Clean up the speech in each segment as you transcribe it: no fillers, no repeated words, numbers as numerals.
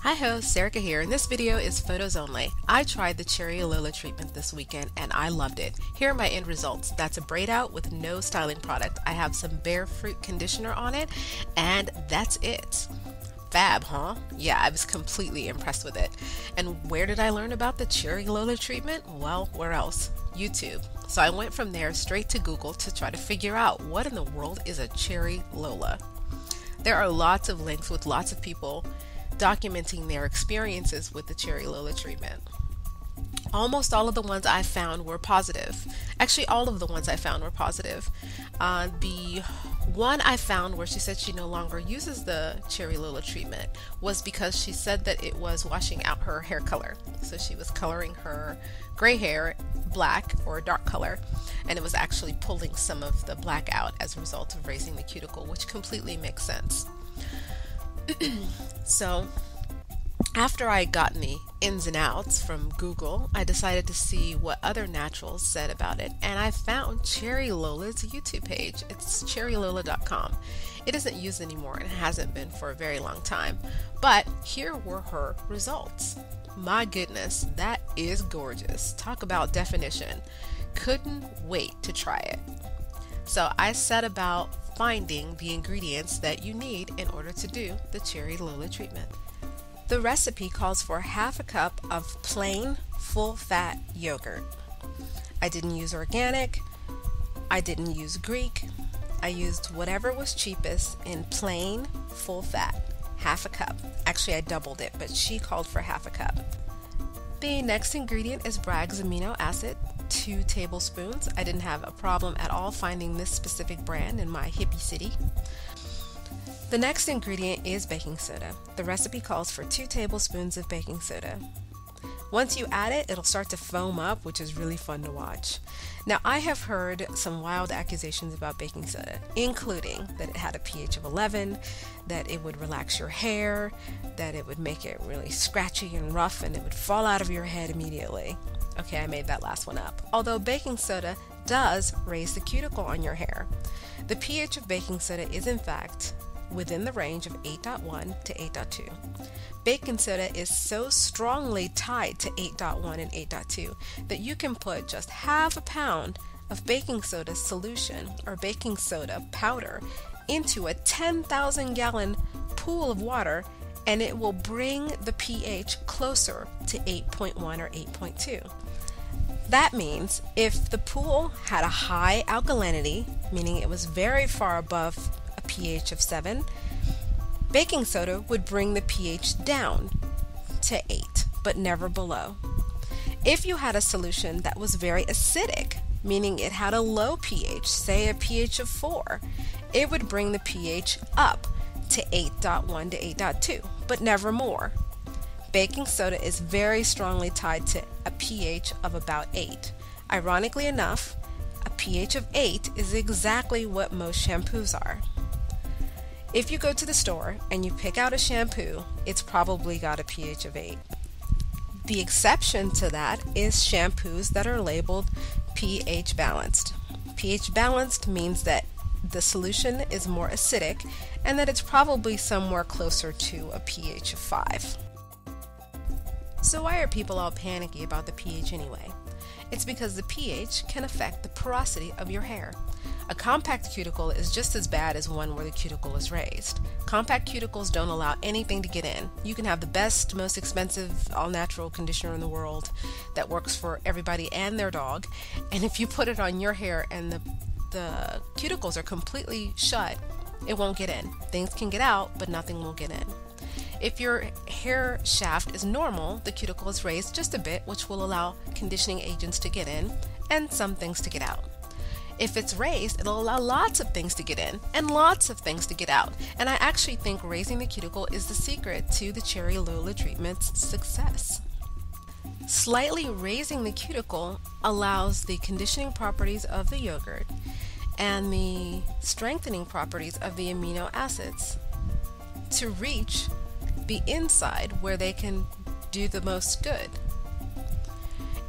Hi ho, Serica here, and this video is photos only. I tried the Cherry Lola treatment this weekend and I loved it. Here are my end results. That's a braid out with no styling product. I have some bare fruit conditioner on it and that's it. Fab, huh? Yeah, I was completely impressed with it. And where did I learn about the Cherry Lola treatment? Well, where else? YouTube. So I went from there straight to Google to try to figure out what in the world is a Cherry Lola. There are lots of links with lots of people documenting their experiences with the Cherry Lola treatment. Almost all of the ones I found were positive. Actually, all of the ones I found were positive. The one I found where she said she no longer uses the Cherry Lola treatment was because she said that it was washing out her hair color. So she was coloring her gray hair black or dark color, and it was actually pulling some of the black out as a result of raising the cuticle, which completely makes sense. So after I had gotten the ins and outs from Google, I decided to see what other naturals said about it, and I found Cherry Lola's YouTube page. It's cherrylola.com. It isn't used anymore and hasn't been for a very long time, but here were her results. My goodness, that is gorgeous. Talk about definition. Couldn't wait to try it. So I set about finding the ingredients that you need in order to do the Cherry Lola treatment. The recipe calls for half a cup of plain full-fat yogurt. I didn't use organic, I didn't use Greek, I used whatever was cheapest in plain full-fat, half a cup. Actually, I doubled it, but she called for half a cup. The next ingredient is Bragg's amino acid, 2 tablespoons. I didn't have a problem at all finding this specific brand in my hippie city. The next ingredient is baking soda. The recipe calls for 2 tablespoons of baking soda. Once you add it, it'll start to foam up, which is really fun to watch. Now, I have heard some wild accusations about baking soda, including that it had a pH of 11, that it would relax your hair, that it would make it really scratchy and rough, and it would fall out of your head immediately. Okay, I made that last one up. Although baking soda does raise the cuticle on your hair. The pH of baking soda is, in fact, within the range of 8.1 to 8.2. Baking soda is so strongly tied to 8.1 and 8.2 that you can put just half a pound of baking soda solution or baking soda powder into a 10,000 gallon pool of water and it will bring the pH closer to 8.1 or 8.2. That means if the pool had a high alkalinity, meaning it was very far above a pH of 7, baking soda would bring the pH down to 8, but never below. If you had a solution that was very acidic, meaning it had a low pH, say a pH of 4, it would bring the pH up to 8.1 to 8.2, but never more. Baking soda is very strongly tied to a pH of about 8. Ironically enough, a pH of 8 is exactly what most shampoos are. If you go to the store and you pick out a shampoo, it's probably got a pH of 8. The exception to that is shampoos that are labeled pH balanced. pH balanced means that the solution is more acidic and that it's probably somewhere closer to a pH of 5. So why are people all panicky about the pH anyway? It's because the pH can affect the porosity of your hair. A compact cuticle is just as bad as one where the cuticle is raised. Compact cuticles don't allow anything to get in. You can have the best, most expensive, all-natural conditioner in the world that works for everybody and their dog, and if you put it on your hair and the cuticles are completely shut, it won't get in. Things can get out, but nothing will get in. If your hair shaft is normal, the cuticle is raised just a bit, which will allow conditioning agents to get in and some things to get out. If it's raised, it'll allow lots of things to get in and lots of things to get out. And I actually think raising the cuticle is the secret to the Cherry Lola treatment's success. Slightly raising the cuticle allows the conditioning properties of the yogurt and the strengthening properties of the amino acids to reach the inside where they can do the most good.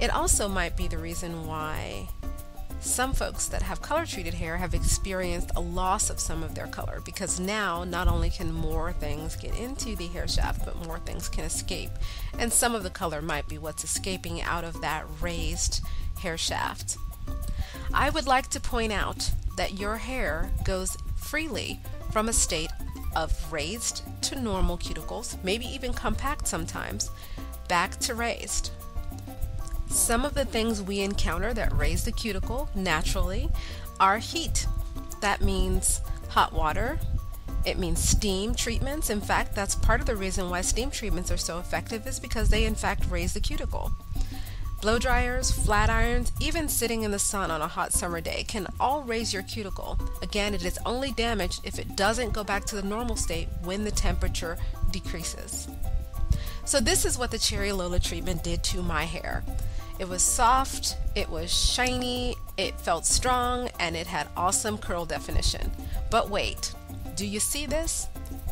It also might be the reason why Some folks that have color treated hair have experienced a loss of some of their color because now not only can more things get into the hair shaft, but more things can escape. And some of the color might be what's escaping out of that raised hair shaft. I would like to point out that your hair goes freely from a state of raised to normal cuticles, maybe even compact sometimes, back to raised. Some of the things we encounter that raise the cuticle naturally are heat. That means hot water. It means steam treatments. In fact, that's part of the reason why steam treatments are so effective is because they in fact raise the cuticle. Blow dryers, flat irons, even sitting in the sun on a hot summer day can all raise your cuticle. Again, it is only damaged if it doesn't go back to the normal state when the temperature decreases. So this is what the Cherry Lola treatment did to my hair. It was soft, it was shiny, it felt strong, and it had awesome curl definition. But wait, do you see this?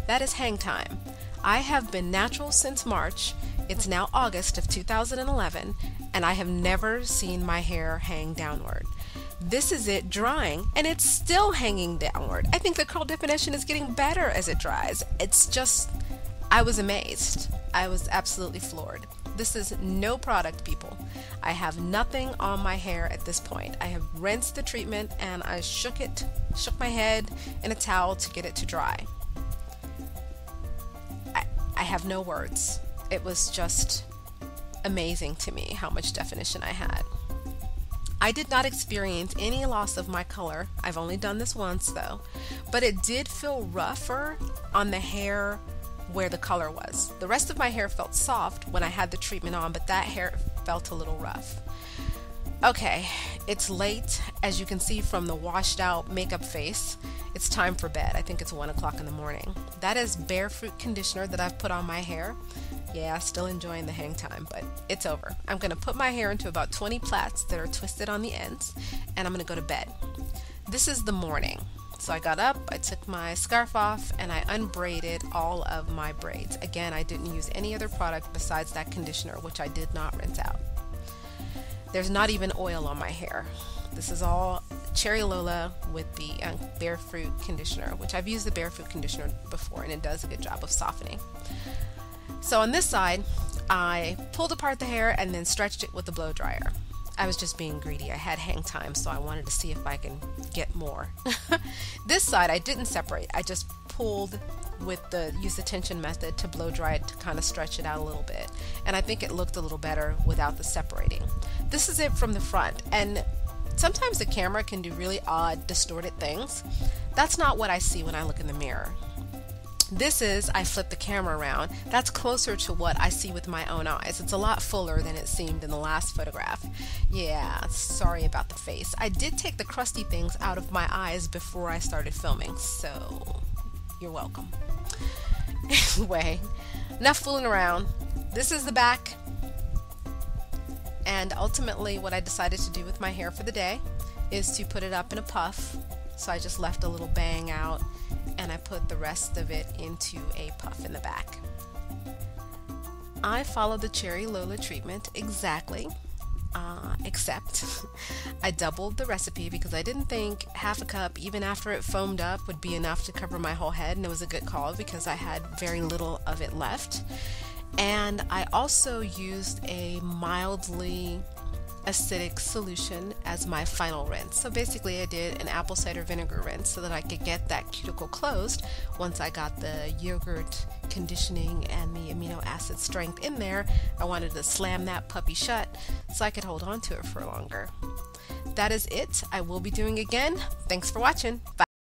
That is hang time. I have been natural since March. It's now August of 2011, and I have never seen my hair hang downward. This is it drying, and it's still hanging downward. I think the curl definition is getting better as it dries. It's just, I was amazed. I was absolutely floored. This is no product, people. I have nothing on my hair at this point. I have rinsed the treatment and I shook my head in a towel to get it to dry. I have no words. It was just amazing to me how much definition I had. I did not experience any loss of my color. I've only done this once though, but it did feel rougher on the hair where the color was. The rest of my hair felt soft when I had the treatment on, but that hair felt a little rough. Okay, it's late. As you can see from the washed out makeup face, it's time for bed. I think it's 1 o'clock in the morning. That is Bare Fruit conditioner that I've put on my hair. Yeah, still enjoying the hang time, but it's over. I'm going to put my hair into about 20 plaits that are twisted on the ends, and I'm going to go to bed. This is the morning. So I got up, I took my scarf off, and I unbraided all of my braids. Again, I didn't use any other product besides that conditioner, which I did not rinse out. There's not even oil on my hair. This is all Cherry Lola with the Bare Fruit conditioner, which I've used the Bare Fruit conditioner before, and it does a good job of softening. So on this side, I pulled apart the hair and then stretched it with the blow dryer. I was just being greedy. I had hang time, so I wanted to see if I can get more. This side I didn't separate. I just pulled used the tension method to blow dry it to kind of stretch it out a little bit. And I think it looked a little better without the separating. This is it from the front. And sometimes the camera can do really odd, distorted things. That's not what I see when I look in the mirror. This is, I flip the camera around, that's closer to what I see with my own eyes. It's a lot fuller than it seemed in the last photograph. Yeah, sorry about the face. I did take the crusty things out of my eyes before I started filming, so you're welcome. Anyway, enough fooling around. This is the back. And ultimately what I decided to do with my hair for the day is to put it up in a puff. So I just left a little bang out and I put the rest of it into a puff in the back. I followed the Cherry Lola treatment exactly, except I doubled the recipe because I didn't think half a cup, even after it foamed up, would be enough to cover my whole head, and it was a good call because I had very little of it left. And I also used a mildly acidic solution as my final rinse. So basically I did an apple cider vinegar rinse so that I could get that cuticle closed once I got the yogurt conditioning and the amino acid strength in there. I wanted to slam that puppy shut so I could hold on to it for longer. That is it. I will be doing again. Thanks for watching. Bye.